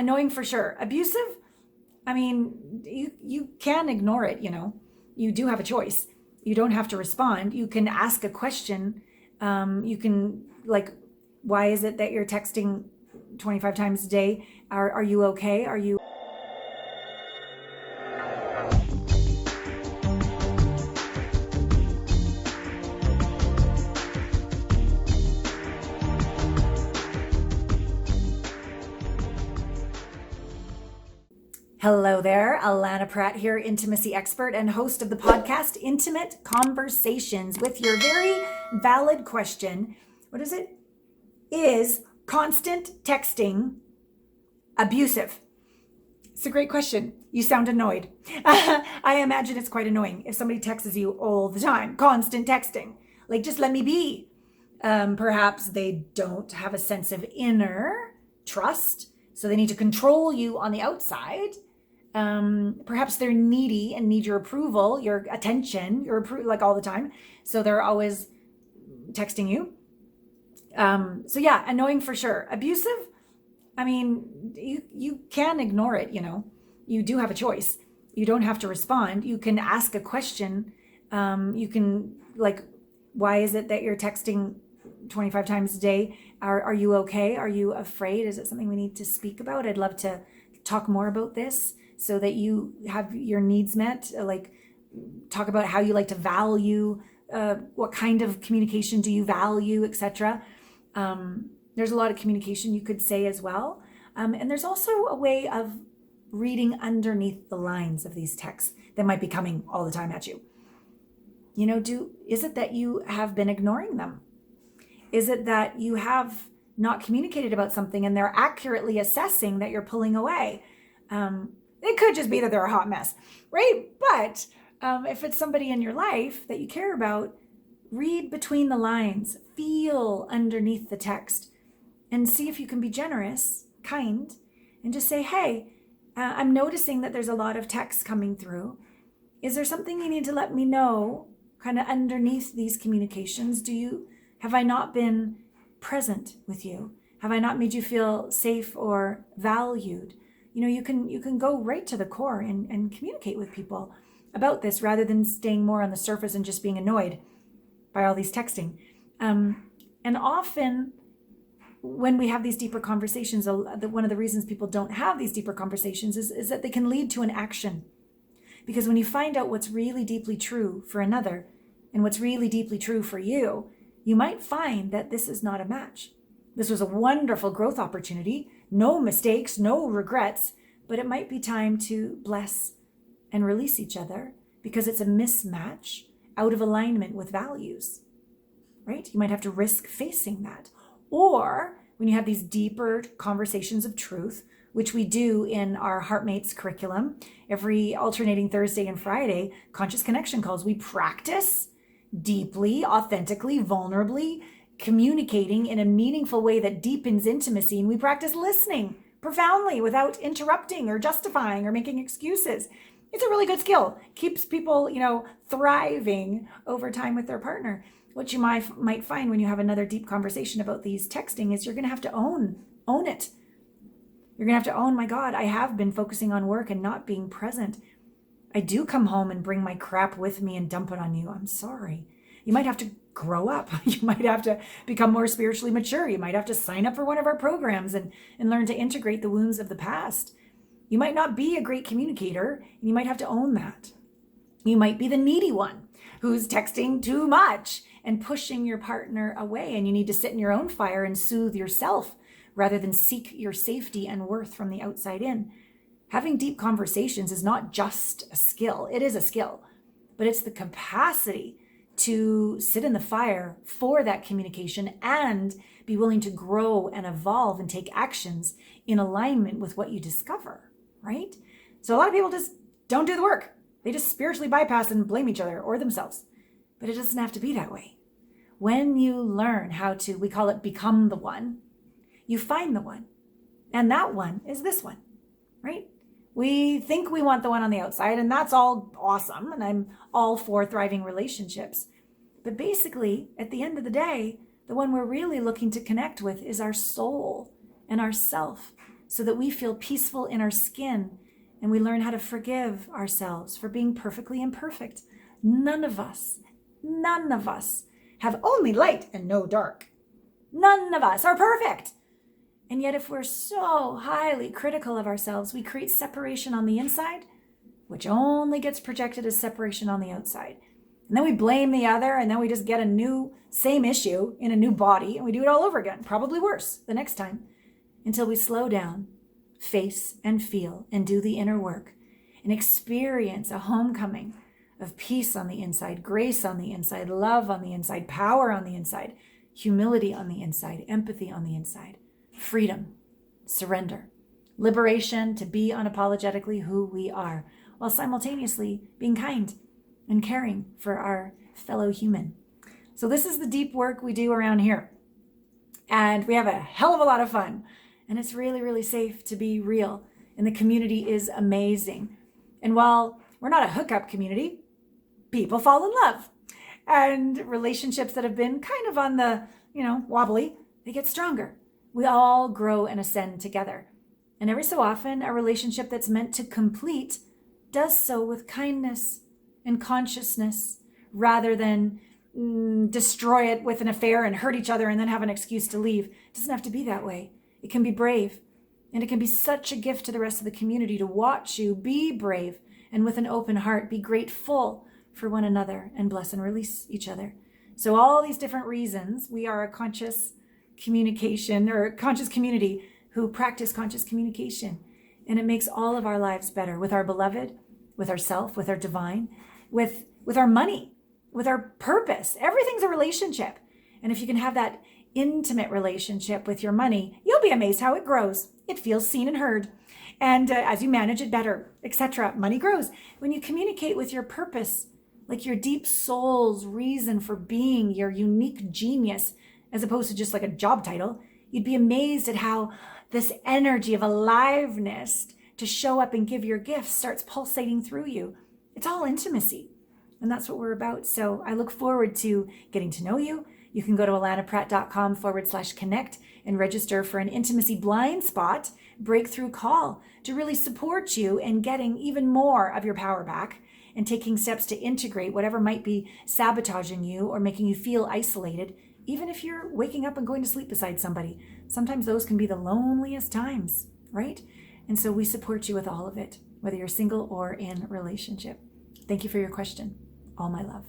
annoying for sure. Abusive, I mean, you can ignore it, You do have a choice. You don't have to respond. You can ask a question. You can, like, why is it that you're texting 25 times a day? Are you okay? Are you... Hello there, Allana Pratt here, intimacy expert and host of the podcast Intimate Conversations, with your very valid question. What is it? Is constant texting abusive? It's a great question. You sound annoyed. I imagine it's quite annoying if somebody texts you all the time, constant texting. Like, just let me be. Perhaps they don't have a sense of inner trust, so they need to control you on the outside. Perhaps they're needy and need your approval, your attention, like all the time. So they're always texting you. So yeah, annoying for sure. Abusive, I mean, you can ignore it, You do have a choice. You don't have to respond. You can ask a question. You can, like, why is it that you're texting 25 times a day? Are you okay? Are you afraid? Is it something we need to speak about? I'd love to talk more about this so that you have your needs met. Like, talk about how you like to value, what kind of communication do you value, etc. There's a lot of communication you could say as well. And there's also a way of reading underneath the lines of these texts that might be coming all the time at you. Is it that you have been ignoring them? Is it that you have not communicated about something and they're accurately assessing that you're pulling away? It could just be that they're a hot mess, right? But if it's somebody in your life that you care about, read between the lines, feel underneath the text, and see if you can be generous, kind, and just say, hey, I'm noticing that there's a lot of text coming through. Is there something you need to let me know kind of underneath these communications? Have I not been present with you? Have I not made you feel safe or valued? You can go right to the core and communicate with people about this rather than staying more on the surface and just being annoyed by all these texting. And often when we have these deeper conversations, one of the reasons people don't have these deeper conversations is that they can lead to an action. Because when you find out what's really deeply true for another and what's really deeply true for you, you might find that this is not a match. This was a wonderful growth opportunity, no mistakes, no regrets, but it might be time to bless and release each other because it's a mismatch out of alignment with values, right? You might have to risk facing that. Or when you have these deeper conversations of truth, which we do in our Heartmates curriculum, every alternating Thursday and Friday, conscious connection calls, we practice deeply, authentically, vulnerably, communicating in a meaningful way that deepens intimacy. And we practice listening profoundly without interrupting or justifying or making excuses. It's a really good skill. Keeps people, thriving over time with their partner. What you might find when you have another deep conversation about these texting is you're going to have to own it. You're going to have to own, my God, I have been focusing on work and not being present. I do come home and bring my crap with me and dump it on you. I'm sorry. You might have to grow up. You might have to become more spiritually mature. You might have to sign up for one of our programs and learn to integrate the wounds of the past. You might not be a great communicator, and you might have to own that. You might be the needy one who's texting too much and pushing your partner away, and you need to sit in your own fire and soothe yourself rather than seek your safety and worth from the outside in. Having deep conversations is not just a skill. It is a skill, but it's the capacity to sit in the fire for that communication and be willing to grow and evolve and take actions in alignment with what you discover, right? So a lot of people just don't do the work. They just spiritually bypass and blame each other or themselves. But it doesn't have to be that way. When you learn how to, we call it become the one, you find the one. And that one is this one, right? We think we want the one on the outside, and that's all awesome. And I'm all for thriving relationships. But basically, at the end of the day, the one we're really looking to connect with is our soul and our self. so that we feel peaceful in our skin and we learn how to forgive ourselves for being perfectly imperfect. None of us have only light and no dark. None of us are perfect. And yet, if we're so highly critical of ourselves, we create separation on the inside, which only gets projected as separation on the outside. And then we blame the other, and then we just get a new, same issue in a new body, and we do it all over again, probably worse the next time, until we slow down, face and feel, and do the inner work, and experience a homecoming of peace on the inside, grace on the inside, love on the inside, power on the inside, humility on the inside, empathy on the inside, freedom, surrender, liberation to be unapologetically who we are, while simultaneously being kind and caring for our fellow human. So this is the deep work we do around here. And we have a hell of a lot of fun. And it's really, really safe to be real. And the community is amazing. And while we're not a hookup community, people fall in love. And relationships that have been kind of on the, wobbly, they get stronger. We all grow and ascend together. And every so often, a relationship that's meant to complete does so with kindness and consciousness, rather than destroy it with an affair and hurt each other and then have an excuse to leave. It doesn't have to be that way. It can be brave. And it can be such a gift to the rest of the community to watch you be brave and with an open heart, be grateful for one another and bless and release each other. So all these different reasons, we are a conscious communication or conscious community who practice conscious communication. And it makes all of our lives better with our beloved, with ourself, with our divine, with our money, with our purpose. Everything's a relationship. And if you can have that intimate relationship with your money, you'll be amazed how it grows. It feels seen and heard. And as you manage it better, etc., money grows. When you communicate with your purpose, like your deep soul's reason for being, your unique genius, as opposed to just like a job title, you'd be amazed at how this energy of aliveness to show up and give your gifts starts pulsating through you. It's all intimacy. And that's what we're about. So I look forward to getting to know you. You can go to alanapratt.com/connect and register for an intimacy blind spot breakthrough call to really support you in getting even more of your power back and taking steps to integrate whatever might be sabotaging you or making you feel isolated, even if you're waking up and going to sleep beside somebody. Sometimes those can be the loneliest times, right? And so we support you with all of it, whether you're single or in relationship. Thank you for your question. All my love.